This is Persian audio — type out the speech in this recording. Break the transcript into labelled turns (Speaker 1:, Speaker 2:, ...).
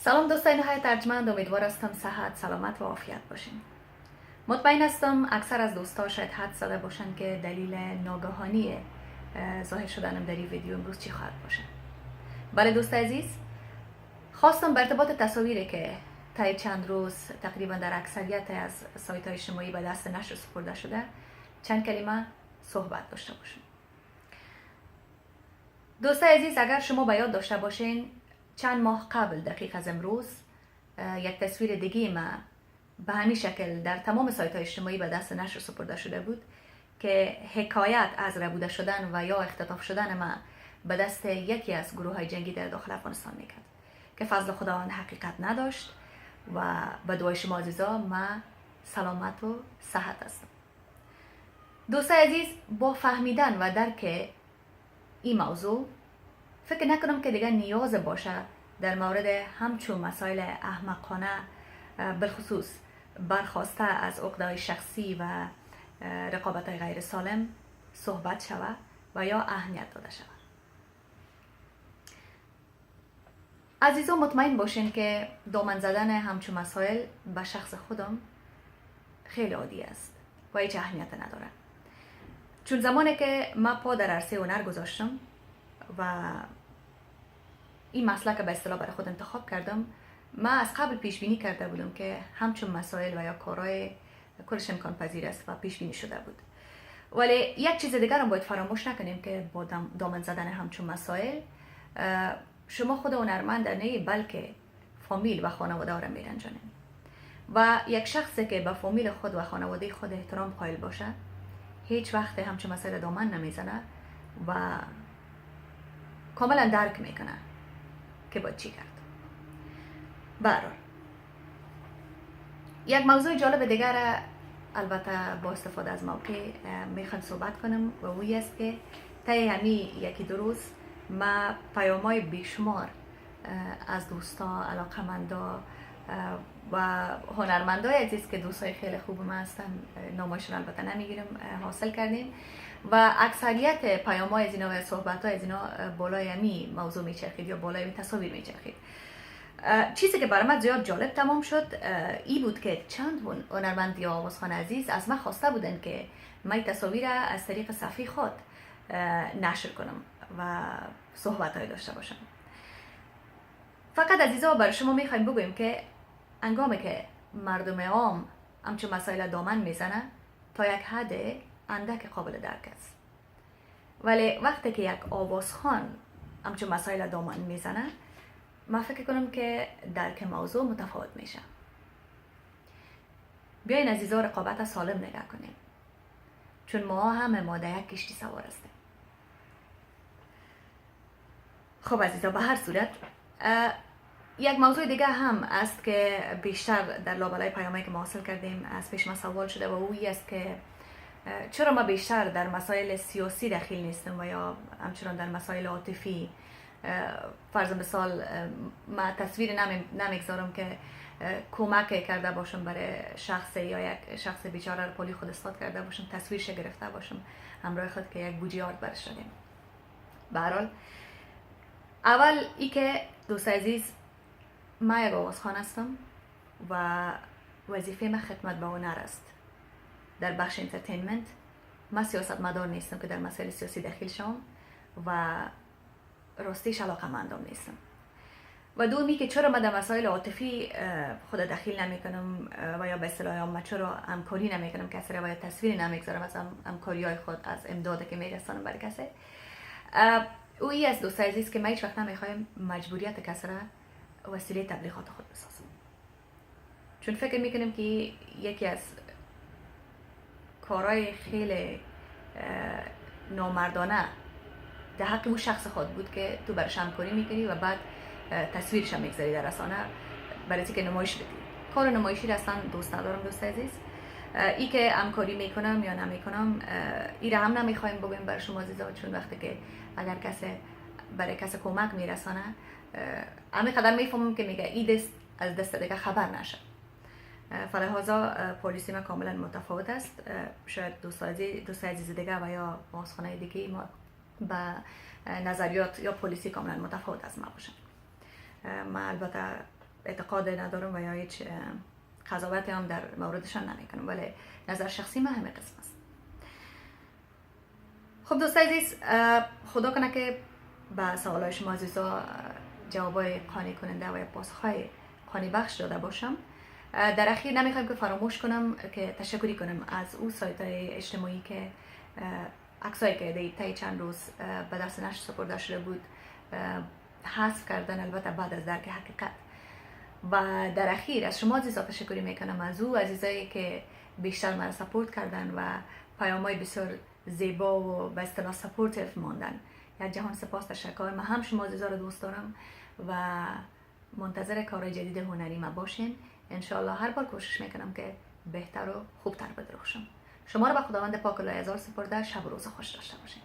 Speaker 1: سلام دوستای نهایت ارجمند، امیدوار هستم صحت، سلامت و عافیت باشین. مطمئن هستم اکثر از دوستا شاید حد زده باشن که دلیل ناگهانی ظاهر شدنم در این ویدیو امروز چی خواهد باشه. بله دوست عزیز، خواستم به ارتباط تصاویری که طی چند روز تقریبا در اکثریت از سایت های اجتماعی به دست نشر سپرده شده چند کلمه صحبت داشته باشم. دوستای عزیز، اگر شما به یاد داشته باشین چند ماه قبل دقیق از امروز یک تصویر دیگه ما به همین شکل در تمام سایت های اجتماعی به دست نشر سپرده شده بود که حکایت از ربوده شدن و یا اختطاف شدن ما به دست یکی از گروه های جنگی در داخل افغانستان میکرد که فضل خدا آن حقیقت نداشت و به دعای شما عزیزا ما سلامت و صحت هستم. دوستای عزیز، با فهمیدن و درک این موضوع فکر نکنم که دیگر نیاز باشه در مورد همچون مسائل احمقانه بالخصوص برخواسته از عقده‌های شخصی و رقابت‌های غیر سالم صحبت شود و یا اهمیت داده شود. عزیزان مطمئن باشین که دامن زدن همچون مسائل به شخص خودم خیلی عادی است و هیچ اهمیت نداره، چون زمانی که من پا در عرصه هنر گذاشتم و این مسلک به اصطلاح برای خود انتخاب کردم، من از قبل پیش بینی کرده بودم که همچون مسائل و یا کارهای کلش امکان پذیر است و پیش بینی شده بود. ولی یک چیز دیگر هم باید فراموش نکنیم که با دامن زدن همچون مسائل شما خود هنرمند نه بلکه فامیل و خانواده را میرنجانید و یک شخصی که به فامیل خود و خانواده خود احترام قائل باشه هیچ وقت همچون مسائل دامن نمیزنه و کاملا درک میکنه که باید چی کرد. برحال یک موضوع جالب دیگر البته با استفاده از موقع میخوام صحبت کنم و اوی است که طی همین یکی دو روز ما پیام‌های بیشمار از دوستا، علاقمندا و هنرمندای عزیز که دوستای خیلی خوب ما هستن، نامشون البته نمیگیرم، حاصل کردیم و اکثریت پیام‌های از اینا و صحبت‌های از اینا بالای همین موضوع میچرخید یا بالای همین تصاویر میچرخید. چیزی که برای من زیاد جالب تمام شد ای بود که چند هنرمند یا آوازخوان عزیز از من خواسته بودن که من تصاویر از طریق صفحه خود نشر کنم و صحبت‌های داشته باشم. فقط عزیزا برای شما میخوایم بگویم که انگامی که مردم عام همچون مسائل دامن میزنه تا یک حد اندک قابل درک است، ولی وقتی که یک آوازخوان همچون مسائل دامن میزنه من فکر کنم که درک موضوع متفاوت میشه. بیاین عزیزا رقابت سالم نگاه کنیم، چون ما همه ما در یک کشتی سوار هستیم. خب عزیزا، به هر صورت یک موضوع دیگه هم است که بیشتر در لابلای پیامایی که ما حاصل کردیم از پیش ما سوال شده و اویی است که چرا ما بیشتر در مسائل سیاسی دخیل نیستیم و یا همچنان در مسائل عاطفی. فرض مثال ما تصویر نمیگذارم که کمک کرده باشم برای شخص یا یک شخص بیچاره رو پولی خود استفاده کرده باشم، تصویرش گرفته باشم همراه خود که یک بوجی آرد برش دادیم. به هر حال اول ای که دوست عزیز، من یک آوازخوان هستم و وظیفه من خدمت به هنر است. در بخش انترتینمنت من سیاست مدار نیستم که در مسائل سیاسی دخیل شم و راستیش علاقه‌مندم نیستم. و دومی که چرا من در مسائل عاطفی خود دخیل نمیکنم و یا به اصطلاح عامه چرا همکاری نمیکنم کسی را و یا تصویری نمیگذارم از همکاری‌های خود، از امدادی که میرسانم برای کسی، اویی از دوست عزیز که من هیچ وقت نمیخوایم مجبوریت کسی را وسیله تبلیغات خود بسازم، چون فکر میکنم که یکی از کارهای خیلی نامردانه در حق اون شخص خود بود که تو برش همکاری میکنی و بعد تصویرش هم میگذاری در رسانه برای اینکه نمایش بدی. کار نمایشی را اصلا دوست ندارم دوست عزیز. ای که همکاری میکنم یا نمیکنم ای را هم نمیخوایم بگویم برای شما عزیزا، چون وقتی که اگر کسی برای کسی کمک میرسانه همین قدر میفهمم که میگه ای دست از دست دیگه خبر نشه. فلهذا پلیسی ما کاملا متفاوت است. شاید دوست عزیز دیگه و یا آوازخوانای دیگه ما با نظریات یا پلیسی کاملا متفاوت از ما باشن. من البته اعتقاد ندارم و یا هیچ قضاوتی هم در موردشان نمیکنم، ولی نظر شخصی من همه قسم است. خب دوستای عزیز، خدا کنه که به سوالای شما عزیزا جوابای قانع کننده و پاسخهای قانع بخش داده باشم. در اخیر نمیخوایم که فراموش کنم که تشکری کنم از او سایت های اجتماعی که عکسایی که طی چند روز به دست نشر سپرده شده بود حذف کردن، البته بعد از درک حقیقت. و در اخیر از شما عزیزا تشکری میکنم، از او عزیزایی که بیشتر مرا سپورت کردن و پیام‌های بسیار زیبا و به اصطلاح سپورتیو ماندن. یک جهان سپاس، تشکر. من هم شما عزیزا رو دوست دارم و منتظر کارهای جدید هنری ما باشین. انشالله هر بار کوشش میکنم که بهتر و خوبتر بدرخشم. شما رو به خداوند پاک و لایزال سپرده، شب و روز خوش داشته باشین.